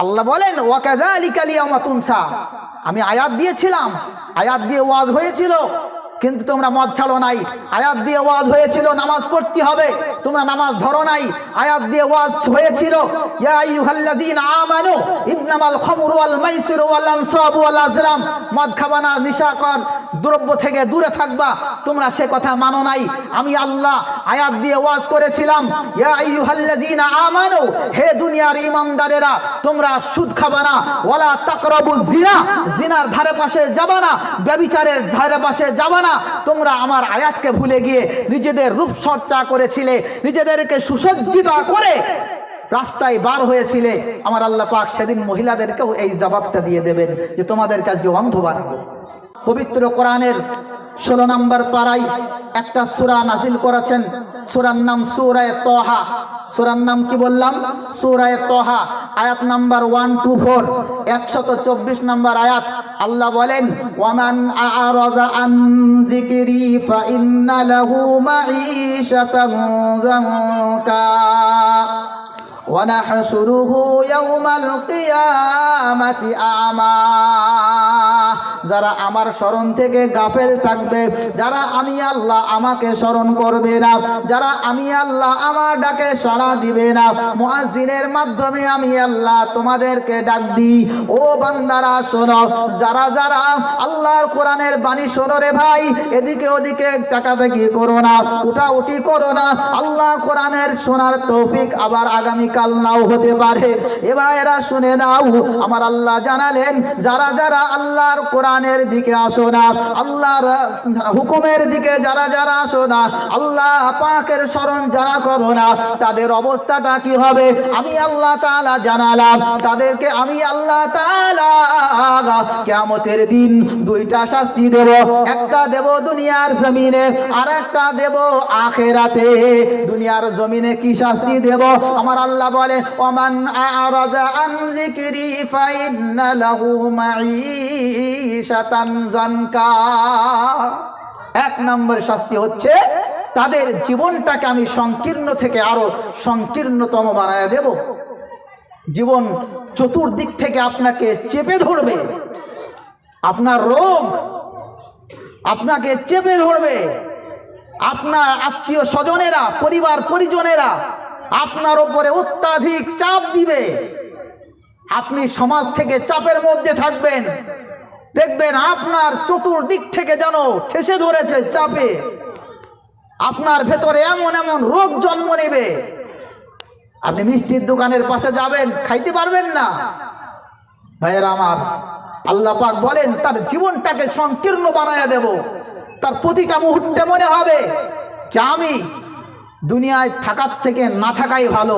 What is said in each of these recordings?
আল্লাহ বলেন ওয়াকাযালিকা লিয়াওমা তুনসা, আমি আয়াত দিয়েছিলাম, আয়াত দিয়ে ওয়াজ হয়েছিল, কিন্তু তোমরা মদ ছাড়ো নাই। আয়াত দিয়ে ওয়াজ হয়েছিল নামাজ পড়তে হবে, তোমরা নামাজ ধরো নাই। আয়াত দিয়ে ওয়াজ হয়েছিল ইয়া আইয়ুহাল্লাযীনা আমানু ইন্নামাল খামরু ওয়াল মাইসিরু ওয়াল আনসাবু ওয়াল আজলাম, মদ খাবা না, নিশাকর দ্রব্য থেকে দূরে থাকবা, তোমরা সে কথা মানো নাই। আমি আল্লাহ আয়াত দিয়ে ওয়াজ করেছিলাম ইয়া আইয়ুহাল্লাযীনা আমানু, হে দুনিয়ার ঈমানদারেরা, তোমরা সুদ খাবা না, ওয়ালা তাকরাবুজ জিনা, জিনার ধারে পাশে যাবা না, ব্যভিচারের ধারে পাশে যাবা না। তোমরা আমার আয়াতকে ভুলে গিয়ে নিজেদের রূপচর্চা করেছিলে, নিজেদেরকে সুসজ্জিত করে রাস্তায় বার হয়েছিলে। আমার আল্লাহ পাক সেদিন মহিলাদেরকেও এই জবাবটা দিয়ে দেবেন যে তোমাদের কাছে অন্ধ বানাবো। পবিত্র কোরআনের 16 নম্বর পারায় একটা সূরা নাজিল করেছেন, সূরার নাম সূরা তাহা। সূরার নাম কি বললাম? সূরা তাহা, আয়াত নাম্বার 124, 124 নম্বর আয়াত। আল্লাহ বলেন ওয়ামান আ'রাযা আন যিকরি ফাইন্না লাহু মাঈশাতান যানকা ওয়া নাহশুরুহু ইয়াওমাল কিয়ামাতি আ'মা। যারা আমার স্মরণ থেকে গাফেল থাকবে, যারা আমি আল্লাহ আমাকে স্মরণ করবে না, যারা আমি আল্লাহ আমার ডাকে সাড়া দিবে না, মুয়াজ্জিনের মাধ্যমে আমি আল্লাহ তোমাদেরকে ডাক দিই। ও বান্দারা শোনো, যারা যারা আল্লাহর কোরআনের বাণী শোনো রে ভাই, এদিকে ওদিকে তাকাতাকি করো না, উঠাউঠি করো না। আল্লাহর কোরআনের শোনার তৌফিক আবার আগামীকাল নাও হতে পারে। এবার এরা শুনে নাও, আমার আল্লাহ জানালেন যারা যারা আল্লাহর কোরআনের দিকে আসো না, আল্লাহর হুকুমের দিকে যারা যারা আসো না, আল্লাহ পাকের স্মরণ যারা করো না, তাদের অবস্থাটা কি হবে আমি আল্লাহ তাআলা জানালাম। তাদেরকে আমি আল্লাহ তাআলা কিয়ামতের দিন দুইটা শাস্তি দেব, একটা দেব দুনিয়ার জমিনে, আর একটা দেব আখিরাতে। দুনিয়ার জমিনে কি শাস্তি দেব? আমার আল্লাহ বলে ওমান আ'রাযা আন যিকরি ফাইন্না লাহু মাঈশাতান যানকা। এক নম্বর শাস্তি হচ্ছে তাদের জীবনটাকে আমি সংকীর্ণ থেকে আরো সংকীর্ণতম বানায় দেব। জীবন চতুর্দিক থেকে আপনাকে চেপে ধরবে, আপনার রোগ আপনাকে চেপে ধরবে, আপনার আত্মীয় স্বজনেরা, পরিবার পরিজনেরা আপনার উপরে অত্যাধিক চাপ দিবে। আপনি সমাজ থেকে চাপের মধ্যে থাকবেন, দেখবেন আপনার চতুর্দিক থেকে যেন ঠেসে ধরেছে চাপে, আপনার ভেতরে এমন এমন রোগ জন্ম নেবে। আপনি মিষ্টির দোকানের পাশে যাবেন, খাইতে পারবেন না। ভাইয়েরা আমার, আল্লাহ পাক বলেন তার জীবনটাকে সংকীর্ণ বানায়া দেব। তার প্রতিটা মুহূর্তে মনে হবে যে আমি দুনিয়ায় থাকার থেকে না থাকাই ভালো।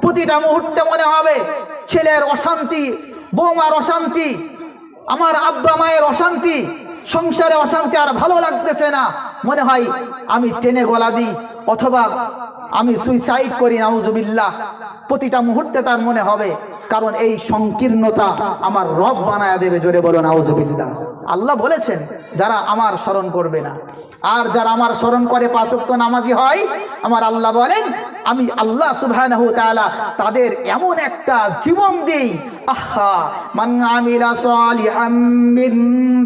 প্রতিটা মুহূর্তে মনে হবে ছেলের অশান্তি, বৌমার অশান্তি, আমার আব্বা মায়ের অশান্তি, সংসারে অশান্তি, আর ভালো লাগতেছে না। মনে হয় আমি টেনে গলা দিই অথবা আমি সুইসাইড করি, নাউজুবিল্লাহ। প্রতিটা মুহূর্তে তার মনে হবে, কারণ এই সংকীর্ণতা আমার রব বানায়া দেবে। জোরে বলো নাউজুবিল্লাহ। আল্লাহ বলেছেন যারা আমার স্মরণ করবে না, আর যারা আমার স্মরণ করে 5 ওয়াক্ত নামাজি হয়, আমার আল্লাহ বলেন আমি আল্লাহ সুবহানাহু ওয়া তাআলা তাদের এমন একটা জীবন দেই। আহা মান আমিলা সালিহাম মিন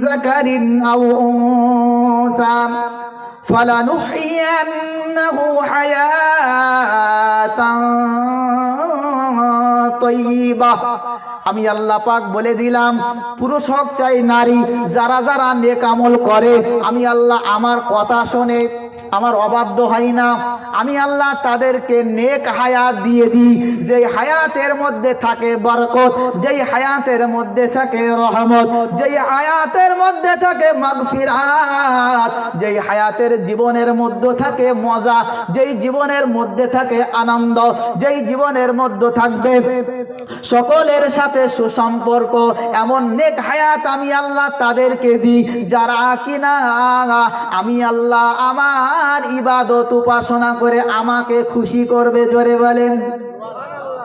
যাকারিন আও উনসা ফালানুহইয়ান্নাহু হায়াতান তাইয়্যিবাহ। আমি আল্লাহ পাক বলে দিলাম, পুরুষ হোক চাই নারী, যারা যারা নেক আমল করে, আমি আল্লাহ আমার কথা শোনে, আমার অবাধ্য হয় না, আমি আল্লাহ তাদেরকে নেক হায়াত দিয়ে দিই, যেই হায়াতের মধ্যে থাকে বরকত, যেই হায়াতের মধ্যে থাকে রহমত, যেই হায়াতের মধ্যে থাকে মাগফিরাত, যেই হায়াতের জীবনের মধ্যে থাকে মজা, যেই জীবনের মধ্যে থাকে আনন্দ, যেই জীবনের মধ্যে থাকবে সকলের সাথে সুসম্পর্ক, এমন নেক হায়াত আমি আল্লাহ তাদেরকে দিই যারা কিনা আমি আল্লাহ আমার ইবাদত উপাসনা করে আমাকে খুশি করবে। জোরে বলেন।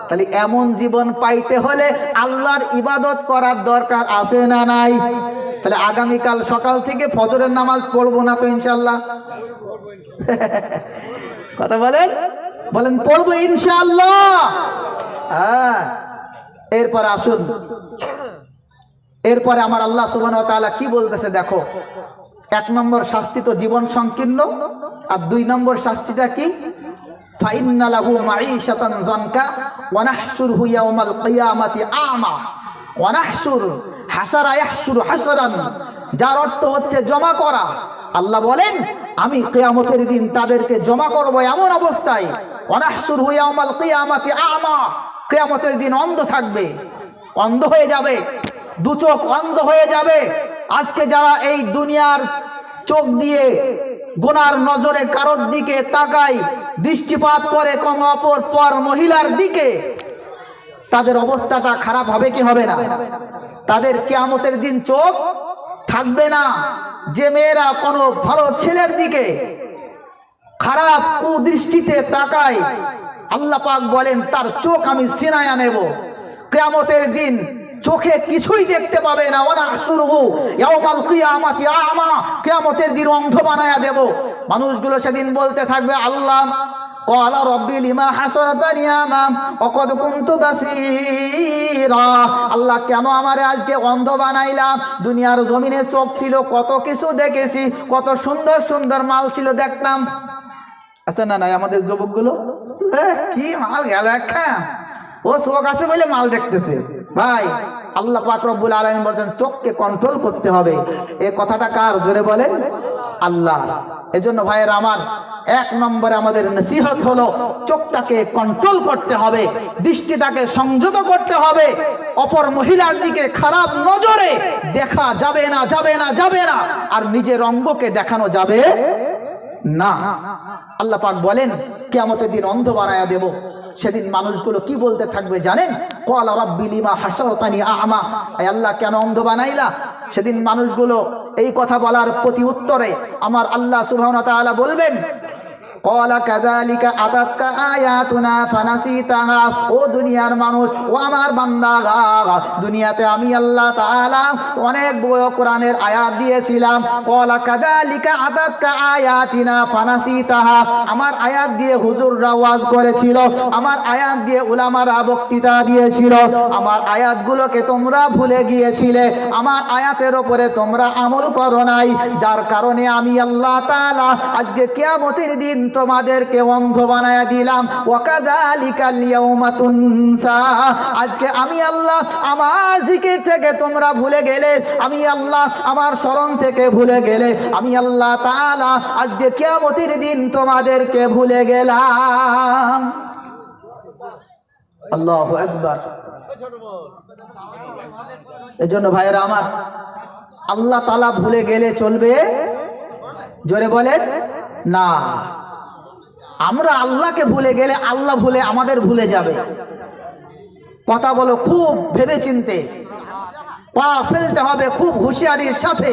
তাহলে এমন জীবন পাইতে হলে আল্লাহর ইবাদত করার দরকার আছে না নাই? তাহলে আগামীকাল সকাল থেকে ফজরের নামাজ পড়বো না তো ইনশাআল্লাহ? কথা বলেন, বলেন পড়বো ইনশাআল্লাহ। হ্যাঁ, এরপরে আসুন, এরপরে আমার আল্লাহ সুবহানাহু ওয়া তাআলা কি বলতেছে দেখো। 1 নম্বর শাস্তি তো জীবন সংকীর্ণ, আর 2 নম্বর শাস্তিটা কি? ফাইন্না লাহু মাঈশাতান যানকা ওয়া নাহশুরহু ইয়াওমাল কিয়ামাতি আ'মা ওয়া নাহশুর হাসারা ইয়াহশুরু হাসরান, যার অর্থ হচ্ছে জমা করা। আল্লাহ বলেন আমি কিয়ামতের দিন তাদেরকে জমা করব এমন অবস্থায়, ওয়া নাহশুরহু ইয়াওমাল কিয়ামাতি আ'মা, কিয়ামতের দিন অন্ধ থাকবে, অন্ধ হয়ে যাবে, 2 চোখ অন্ধ হয়ে যাবে। আজকে যারা এই দুনিয়ার চোখ দিয়ে গুনার নজরে কারোর দিকে তাকায়, দৃষ্টিপাত করে কোনো অপর পর মহিলার দিকে, তাদের অবস্থাটা খারাপ হবে কি হবে না? তাদের কিয়ামতের দিন চোখ থাকবে না। যে মেয়েরা কোনো ভালো ছেলের দিকে খারাপ কুদৃষ্টিতে তাকায়, আল্লাহ পাক বলেন তার চোখ আমি ছিনায়া নেব। কিয়ামতের দিন চোখে কিছুই দেখতে পাবে না। ওয়া নাহশুরহু ইয়াওমাল কিয়ামাতি আ'মা, কিয়ামতের দিন অন্ধ বানায়া দেব। মানুষগুলো সেদিন বলতে থাকবে আল্লাহ ক্বালা রাব্বি লিমা হাসারাতানি আ'মা ওয়া ক্বাদ কুনতু বাসীরা, আল্লাহ কেন আমারে আজকে অন্ধ বানাইলা? দুনিয়ার জমিনে চোখ ছিল, কত কিছু দেখেছি, কত সুন্দর সুন্দর মাল ছিল দেখতাম। আছে না নাই আমাদের যুবকগুলো? কি মাল গেল একখান, ও চোখ আছে বলে মাল দেখতেছে। ভাই আল্লাহ পাক রব্বুল আলামিন বলেন চোখকে কন্ট্রোল করতে হবে। এই কথাটা কার? জোরে বলেন আল্লাহ। এজন্য ভাইয়েরা আমার, 1 নম্বরে আমাদের নসিহত হলো চোখটাকে কন্ট্রোল করতে হবে, দৃষ্টিটাকে সংযত করতে হবে। অপর মহিলার দিকে খারাপ নজরে দেখা যাবে না, যাবে না, যাবে না। আর নিজের অঙ্গকে দেখানো যাবে না। আল্লাহ পাক বলেন কিয়ামতের দিন অন্ধ বানায়া দেব। সেদিন মানুষগুলো কি বলতে থাকবে জানেন? ক্বালা রাব্বি লিমা হাসারতানি আ'মা, আল্লাহ কেন অন্ধ বানাইলা? সেদিন মানুষগুলো এই কথা বলার প্রতি উত্তরে আমার আল্লাহ সুবহানাহু ওয়া তাআলা বলবেন ক্বালা কাযালিকা আতাতকা আয়াতুনা ফানাসিতাহা, ও দুনিয়ার মানুষ, ও আমার বান্দা, দুনিয়াতে আমি আল্লাহ তাআলা অনেক বড় কোরআনের আয়াত দিয়েছিলাম। ক্বালা কাযালিকা আতাতকা আয়াতিনা ফানাসিতাহা, আমার আয়াত দিয়ে হুজুররা ওয়াজ করেছিল, আমার আয়াত দিয়ে উলামারা বক্তৃতা দিয়েছিল, আমার আয়াতগুলোকে তোমরা ভুলে গিয়েছিলে, আমার আয়াতের উপরে তোমরা আমল করো নাই, যার কারণে আমি আল্লাহ তাআলা আজকে কিয়ামতের দিন তোমাদেরকে অন্ধ বানায়া দিলাম। ওয়াকাযালিকাল ইয়াউমা তুনসা, আজকে আমি আল্লাহ আমার জিকির থেকে তোমরা ভুলে গেলে, আমি আল্লাহ আমার স্মরণ থেকে ভুলে গেলে, আমি আল্লাহ তাআলা আজকে কিয়ামতের দিন তোমাদেরকে ভুলে গেলাম। আল্লাহু আকবার। এজন্য ভাইরা আমার, আল্লাহ তাআলা ভুলে গেলে চলবে? জোরে বলেন না। আমরা আল্লাহকে ভুলে গেলে আল্লাহ ভুলে আমাদের ভুলে যাবে। কথা বলো খুব ভেবে চিনতে, পা ফেলতে হবে খুব হুঁশিয়ারির সাথে,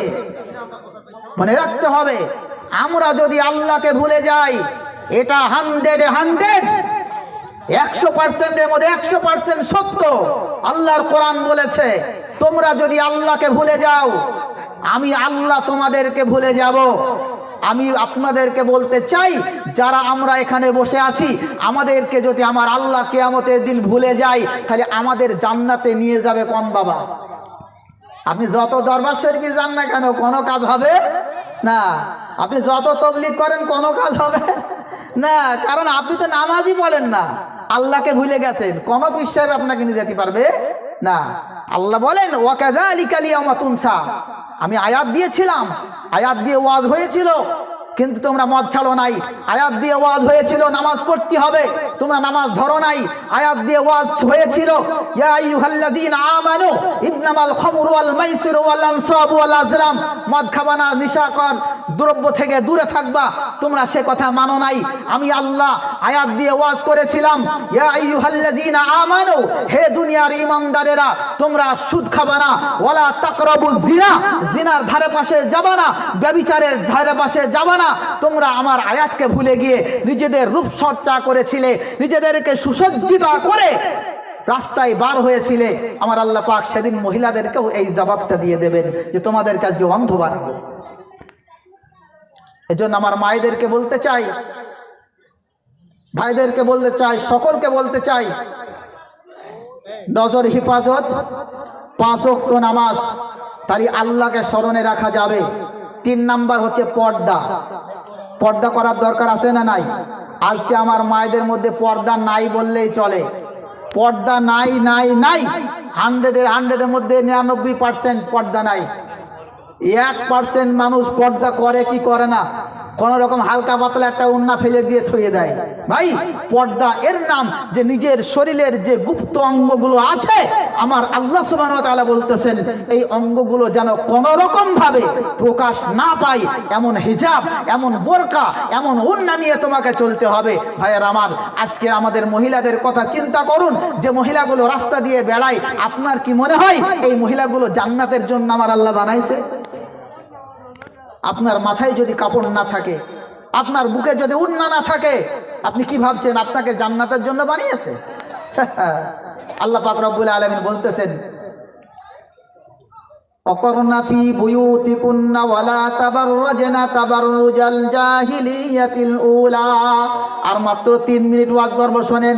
মনে রাখতে হবে আমরা যদি আল্লাহকে ভুলে যাই, এটা 100%-এর মধ্যে 100% সত্য। আল্লাহর কোরআন বলেছে তোমরা যদি আল্লাহকে ভুলে যাও, আমি আল্লাহ তোমাদেরকে ভুলে যাব। আমি আপনাদেরকে বলতে চাই, যারা আমরা এখানে বসে আছি, আমাদেরকে যদি আমার আল্লাহ কিয়ামতের দিন ভুলে যায়, তাহলে আমাদের জান্নাতে নিয়ে যাবে কোন বাবা? আপনি যত দরবার শরীফে যান না কেন, কোনো কাজ হবে না। আপনি যত তাবলীগ করেন, কোনো কাজ হবে না। কারণ আপনি তো নামাজই পড়েন না, আল্লাহকে ভুলে গেছেন। কোন পীর সাহেব আপনাকে নিয়ে যেতে পারবে না। আল্লাহ বলেন ওয়াকাযালিকাল ইয়াওমা তুনসা, আমি আয়াত দিয়েছিলাম, আয়াত দিয়ে ওয়াজ হয়েছিল, কিন্তু তোমরা মদ ছাড়ো নাই। আয়াত দিয়ে ওয়াজ হয়েছিল নামাজ পড়তে হবে, তোমরা নামাজ ধরো নাই। আয়াত দিয়ে ওয়াজ হয়েছিল ইয়া আইয়ুহাল্লাযীনা আমানু ইন্নামাল খামরু ওয়াল মাইসিরু ওয়াল আনসাবু ওয়াল আজলাম, মদ খাবা না, নিশাকর দ্রব্য থেকে দূরে থাকবা, তোমরা সে কথা মানো নাই। আমি আল্লাহ আয়াত দিয়ে ওয়াজ করেছিলাম ইয়া আইয়ুহাল্লাযীনা আমানু, হে দুনিয়ার ঈমানদারেরা, তোমরা সুদ খাবা না, ওয়ালা তাকরাবুজ জিনা, জিনার ধারে পাশে যাবা না, ব্যভিচারের ধারে পাশে যাবা না। তোমরা আমার আয়াতকে ভুলে গিয়ে নিজেদের রূপচর্চা করেছিলে, নিজেদেরকে সুসজ্জিত করে রাস্তায় বার হয়েছিলে। আমার আল্লাহ পাক সেদিন মহিলাদেরকেও এই জবাবটা দিয়ে দেবেন যে তোমাদের কাছে অন্ধ বানাবো। এজন্য আমার মায়েদেরকে বলতে চাই, ভাইদেরকে বলতে চাই, সকলকে বলতে চাই, নজর হিফাজত, 5 ওয়াক্ত নামাজ, তাই আল্লাহকে স্মরণে রাখা যাবে। 3 নাম্বার হচ্ছে পর্দা। পর্দা করার দরকার আছে না নাই? আজকে আমার মায়েদের মধ্যে পর্দা নাই বললেই চলে। পর্দা নাই নাই নাই, 100-এর মধ্যে 99% পর্দা নাই। 1% মানুষ পর্দা করে কি করে না, কোন রকম হালকা পাতলা একটা ওন্না ফেলে দিয়ে থুয়ে দেয়। ভাই, পর্দা এর নাম যে নিজের শরীরের যে গুপ্ত অঙ্গগুলো আছে, আমার আল্লাহ সুবহানাহু ওয়া তাআলা বলতেছেন এই অঙ্গগুলো যেন কোনো রকম ভাবে প্রকাশ না পায়, এমন হিজাব, এমন বোরকা, এমন ওন্না নিয়ে তোমাকে চলতে হবে। ভাইয়ের আমার, আজকে আমাদের মহিলাদের কথা চিন্তা করুন, যে মহিলাগুলো রাস্তা দিয়ে বেড়ায়, আপনার কি মনে হয় এই মহিলাগুলো জান্নাতের জন্য আমার আল্লাহ বানাইছে? আপনার মাথায় যদি কাপড় না থাকে, আপনার বুকে যদি ওড়না না থাকে, আপনি কি ভাবছেন আপনাকে জান্নাতের জন্য বানিয়েছে? আল্লাহ পাক রব্বুল আলামিন বলতেছেন, অকরনা ফি বুয়ুতিকুন্না ওয়ালা তাবাররাজনা তাবাররুজাল জাহিলিয়াতিল উলা। আর মাত্র 3 মিনিট ওয়াজ করব, শোনেন।